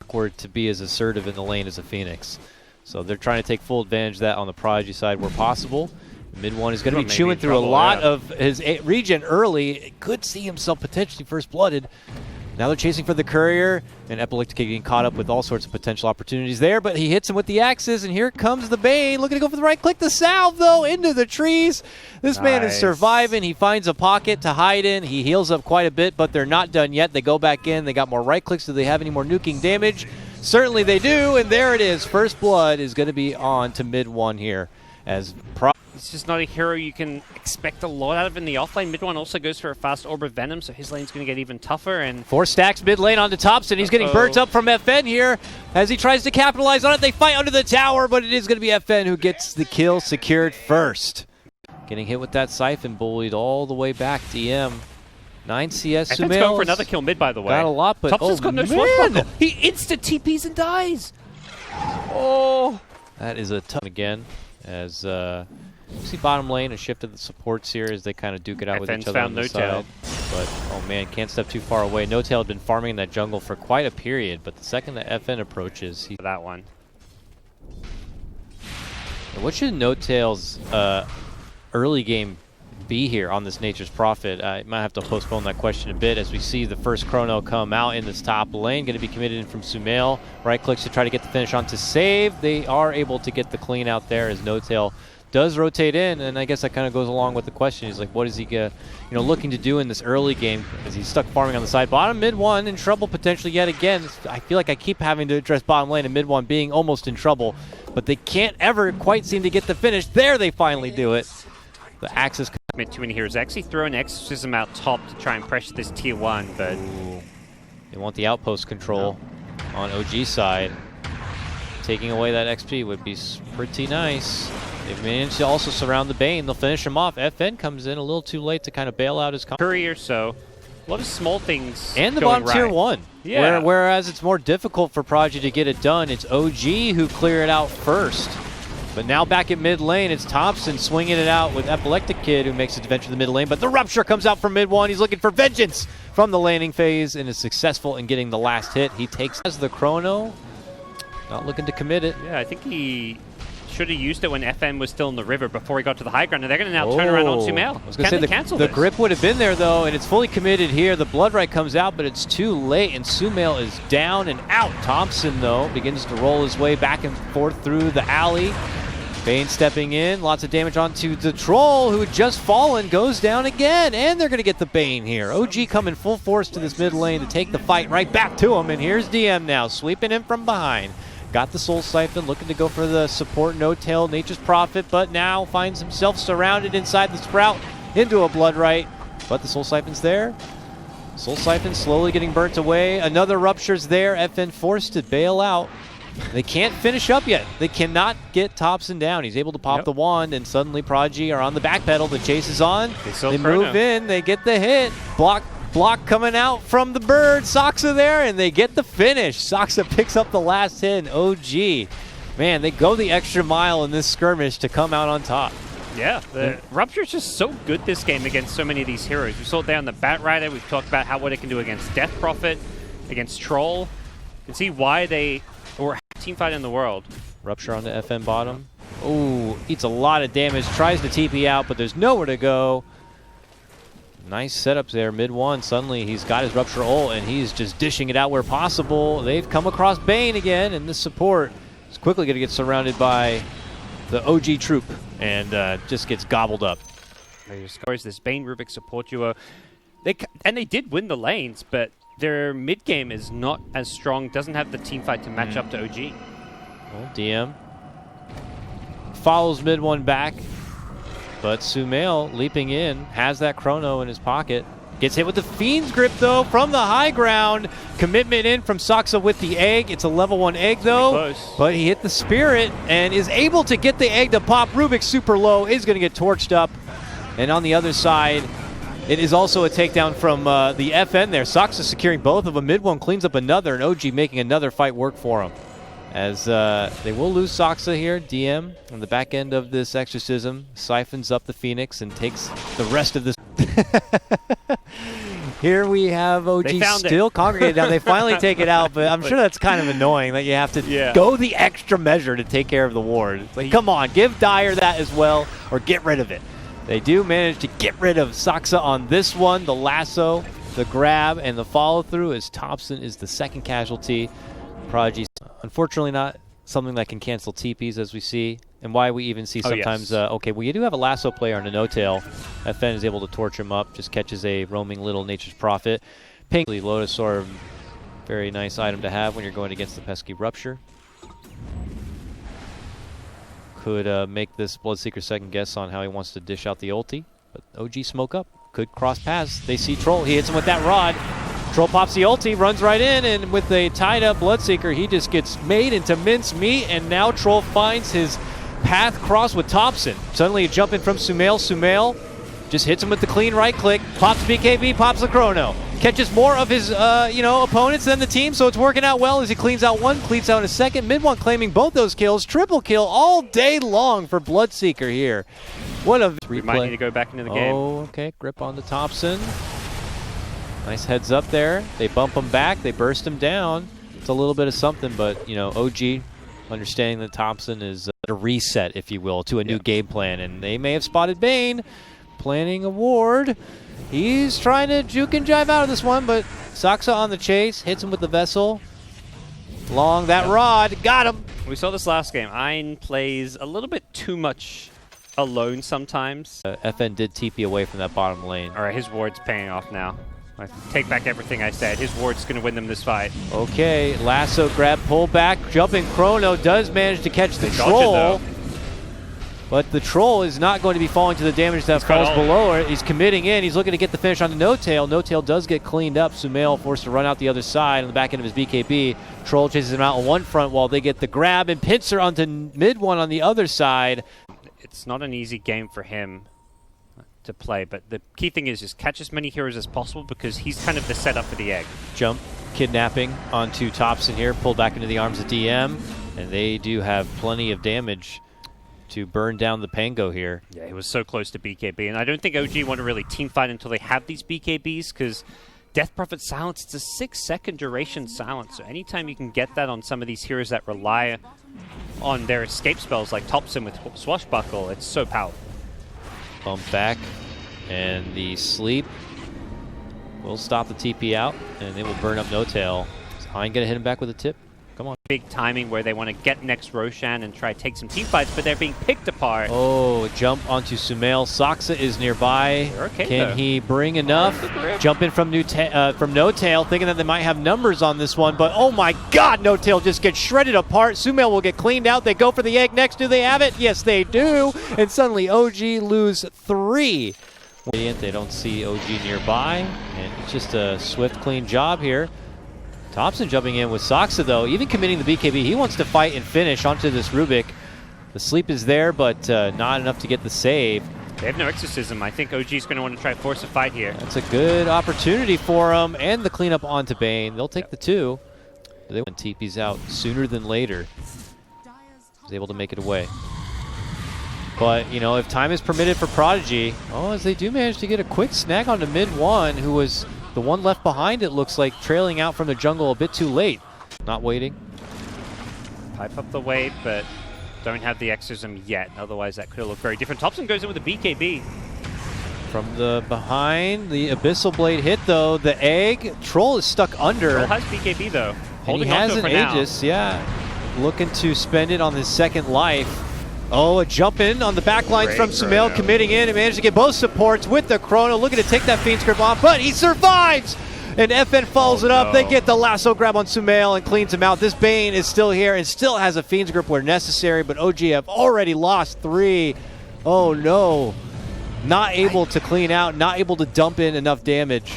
awkward to be as assertive in the lane as a Phoenix. So they're trying to take full advantage of that on the Prodigy side where possible. MidOne is going to be chewing through a lot of his regen early. Could see himself potentially first blooded. Now they're chasing for the Courier, and Epileptic getting caught up with all sorts of potential opportunities there, but he hits him with the axes, and here comes the Bane, looking to go for the right click. The salve, though, into the trees. This man is surviving. He finds a pocket to hide in. He heals up quite a bit, but they're not done yet. They go back in. They got more right clicks. Do they have any more nuking damage? Certainly they do, and there it is. First blood is going to be on to MidOne here. It's just not a hero you can expect a lot out of in the offlane. MidOne also goes for a fast Orb of Venom, so his lane's going to get even tougher. And 4 stacks mid lane onto Thompson. He's getting burnt up from FN here as he tries to capitalize on it. They fight under the tower, but it is going to be FN who gets the kill secured first. Getting hit with that Siphon, bullied all the way back. DM. 9 CS. FN's going for another kill mid, by the way. Got a lot, but Thompson's got no swashbuckle. He insta-TPs and dies. Oh. That is a tough again. As you see bottom lane, a shift of the supports here as they kind of duke it out with each other on the side. But, oh man, can't step too far away. No Tail had been farming in that jungle for quite a period, but the second that FN approaches, he... That one. What should No Tail's early game be here on this Nature's Prophet? I might have to postpone that question a bit as we see the first chrono come out in this top lane. Going to be committed in from Sumail. Right clicks to try to get the finish on to save. They are able to get the clean out there as No Tail does rotate in, and I guess that kind of goes along with the question. He's like, what is he looking to do in this early game? Because he's stuck farming on the side. Bottom MidOne in trouble potentially yet again. I feel like I keep having to address bottom lane and MidOne being almost in trouble, but they can't ever quite seem to get the finish. There they finally do it. The axis commit too many heroes. Actually throw an Exorcism out top to try and pressure this tier 1, but they want the outpost control on OG side. Taking away that XP would be pretty nice. They've managed to also surround the Bane. They'll finish him off. FN comes in a little too late to kind of bail out his Courier, so a lot of small things. And the bottom tier 1. Yeah. Whereas it's more difficult for Prodigy to get it done, it's OG who clear it out first. But now back at mid lane, it's Thompson swinging it out with Epileptic Kid, who makes it to venture to the mid lane. But the Rupture comes out from MidOne. He's looking for vengeance from the laning phase and is successful in getting the last hit. He takes the chrono. Not looking to commit it. Yeah, I think he should have used it when FN was still in the river before he got to the high ground. And they're going to now turn around on Sumail. I was going to say the grip would have been there, though, and it's fully committed here. The Blood Right comes out, but it's too late, and Sumail is down and out. Thompson, though, begins to roll his way back and forth through the alley. Bane stepping in, lots of damage onto the Troll, who had just fallen, goes down again, and they're going to get the Bane here. OG coming full force to this mid lane to take the fight right back to him, and here's DM now, sweeping him from behind. Got the Soul Siphon, looking to go for the support No Tail, Nature's Prophet, but now finds himself surrounded inside the Sprout into a Blood Right, but the Soul Siphon's there. Soul Siphon slowly getting burnt away. Another Rupture's there, FN forced to bail out. They can't finish up yet. They cannot get Thompson down. He's able to pop the wand, and suddenly Prodigy are on the back pedal. The chase is on. They move in. They get the hit. Block coming out from the bird. Soxa there, and they get the finish. Soxa picks up the last hit, and OG. Man, they go the extra mile in this skirmish to come out on top. Yeah, the Rupture's just so good this game against so many of these heroes. We saw it there on the Bat Rider. We've talked about what it can do against Death Prophet, against Troll. You can see why they were team fight in the world. Rupture on the FN bottom. Ooh, eats a lot of damage. Tries to TP out, but there's nowhere to go. Nice setups there. MidOne, suddenly he's got his Rupture ult, and he's just dishing it out where possible. They've come across Bane again, and this support is quickly going to get surrounded by the OG troop, and just gets gobbled up. Scores this Bane Rubik support duo. They did win the lanes, but their mid game is not as strong, doesn't have the team fight to match up to OG. Well, DM follows MidOne back, but Sumail leaping in, has that chrono in his pocket. Gets hit with the Fiend's Grip, though, from the high ground. Commitment in from Soxa with the egg. It's a level 1 egg, though, but he hit the Spirit and is able to get the egg to pop. Rubik super low, is going to get torched up. And on the other side, it is also a takedown from the FN there. Soxa securing both of them. MidOne cleans up another, and OG making another fight work for him. As they will lose Soxa here. DM on the back end of this Exorcism siphons up the Phoenix and takes the rest of this. Here we have OG still congregated down. They finally take it out, but I'm sure that's kind of annoying that you have to go the extra measure to take care of the ward. It's like, come on, give Dyer that as well, or get rid of it. They do manage to get rid of Saksa on this one. The lasso, the grab, and the follow-through as Thompson is the second casualty. Prodigy, unfortunately not something that can cancel TPs as we see, and why we even see sometimes, okay, well, you do have a lasso player on a no-tail. FN is able to torch him up, just catches a roaming little Nature's Prophet. Pink, Lotus Orb, very nice item to have when you're going against the pesky Rupture. Could make this Bloodseeker second guess on how he wants to dish out the ulti, but OG smoke up, could cross paths. They see Troll, he hits him with that rod. Troll pops the ulti, runs right in, and with a tied-up Bloodseeker, he just gets made into mincemeat, and now Troll finds his path cross with Thompson. Suddenly a jump in from Sumail. Sumail just hits him with the clean right-click, pops BKB, pops the Chrono. Catches more of his opponents than the team, so it's working out well as he cleans out one, cleans out a second. MidOne claiming both those kills. Triple kill all day long for Bloodseeker here. What a replay. We might need to go back into the game. Oh, okay. Grip onto Thompson. Nice heads up there. They bump him back. They burst him down. It's a little bit of something, but, you know, OG understanding that Thompson is a reset, if you will, to a new game plan. And they may have spotted Bane planning a ward. He's trying to juke and jive out of this one, but Saksa on the chase. Hits him with the Vessel. Long that rod. Got him. We saw this last game. Ein plays a little bit too much alone sometimes. FN did TP away from that bottom lane. All right, his ward's paying off now. I take back everything I said. His ward's going to win them this fight. Okay, lasso grab, pull back, jumping Chrono does manage to catch the Troll. But the Troll is not going to be falling to the damage that falls below her. He's committing in. He's looking to get the finish on the no-tail. No-tail does get cleaned up. Sumail forced to run out the other side on the back end of his BKB. Troll chases him out on one front while they get the grab and pincer onto MidOne on the other side. It's not an easy game for him to play, but the key thing is just catch as many heroes as possible because he's kind of the setup for the egg. Jump, kidnapping onto Thompson here, pulled back into the arms of DM, and they do have plenty of damage to burn down the Pango here. Yeah, he was so close to BKB, and I don't think OG want to really team fight until they have these BKBs because Death Prophet silence, it's a 6-second duration silence, so anytime you can get that on some of these heroes that rely on their escape spells like Thompson with Swashbuckle, it's so powerful. Bump back, and the sleep will stop the TP out, and they will burn up no-tail. Is Hein going to hit him back with a tip? Come on. Big timing where they want to get next Roshan and try to take some team fights, but they're being picked apart. Oh, jump onto Sumail. Saksa is nearby. Okay, can he bring enough? Jump in from no-tail, thinking that they might have numbers on this one, but oh my god, no-tail just gets shredded apart. Sumail will get cleaned out. They go for the egg next. Do they have it? Yes, they do. And suddenly OG lose 3. They don't see OG nearby, and it's just a swift, clean job here. Thompson jumping in with Saksa, though, even committing the BKB. He wants to fight and finish onto this Rubik. The sleep is there, but not enough to get the save. They have no exorcism. I think OG's going to want to try to force a fight here. That's a good opportunity for him, and the cleanup onto Bane. They'll take the 2. They want TP's out sooner than later. He's able to make it away. But, you know, if time is permitted for Prodigy, as they do manage to get a quick snag onto MidOne, who was the one left behind, it looks like, trailing out from the jungle a bit too late. Not waiting. Pipe up the wave, but don't have the exorcism yet. Otherwise, that could have looked very different. Thompson goes in with a BKB. From the behind, the Abyssal Blade hit, though. The egg. Troll is stuck under. Troll has BKB, though. And he has an Aegis, yeah. Looking to spend it on his second life. Oh, a jump in on the back lines from Sumail, committing in and managed to get both supports with the Chrono, looking to take that Fiend's Grip off, but he survives! And FN follows it up. They get the lasso grab on Sumail and cleans him out. This Bane is still here and still has a Fiend's Grip where necessary, but OG have already lost 3. Oh no. Not able to clean out, not able to dump in enough damage.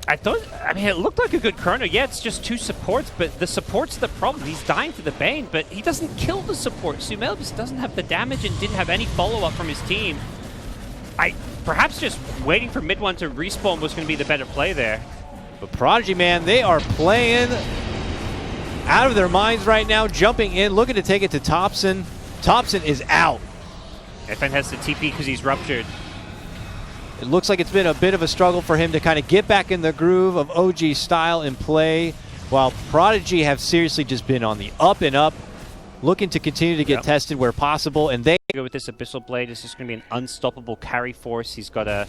I mean, it looked like a good Chrono. Yeah, it's just 2 supports, but the support's the problem. He's dying to the Bane, but he doesn't kill the support. Sumail just doesn't have the damage and didn't have any follow-up from his team. Perhaps just waiting for MidOne to respawn was going to be the better play there. But Prodigy, man, they are playing out of their minds right now, jumping in, looking to take it to Thompson. Thompson is out. FN has the TP because he's ruptured. It looks like it's been a bit of a struggle for him to kind of get back in the groove of OG style and play, while Prodigy have seriously just been on the up and up, looking to continue to get tested where possible. And they go with this Abyssal Blade. This is going to be an unstoppable carry force. He's got a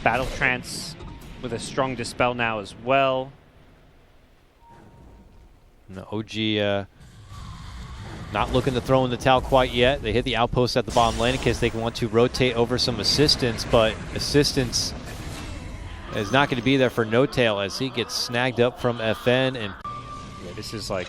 Battle Trance with a strong Dispel now as well. No, OG not looking to throw in the towel quite yet. They hit the outpost at the bottom lane in case they want to rotate over some assistance, but assistance is not going to be there for No Tail as he gets snagged up from FN. And yeah, this is like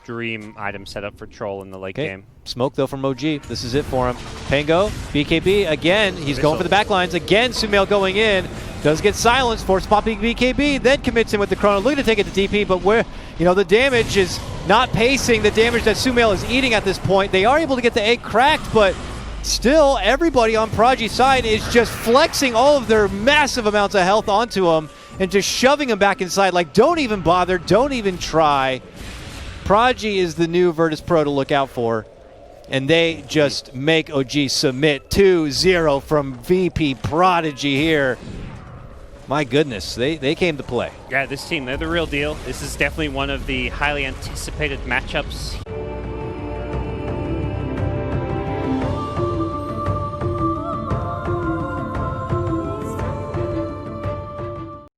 dream item setup for Troll in the late game. Smoke though from OG. This is it for him. Pango, BKB again. He's going for the backlines again. Sumail going in. Does get silenced, force popping BKB, then commits him with the Chrono. Looking to take it to DP, but where, you know, the damage is not pacing the damage that Sumail is eating at this point. They are able to get the egg cracked, but still everybody on Prodigy's side is just flexing all of their massive amounts of health onto him and just shoving him back inside. Like, don't even bother, don't even try. Prodigy is the new Virtus Pro to look out for, and they just make OG submit 2-0 from VP Prodigy here. My goodness, they came to play. Yeah, this team, they're the real deal. This is definitely one of the highly anticipated matchups.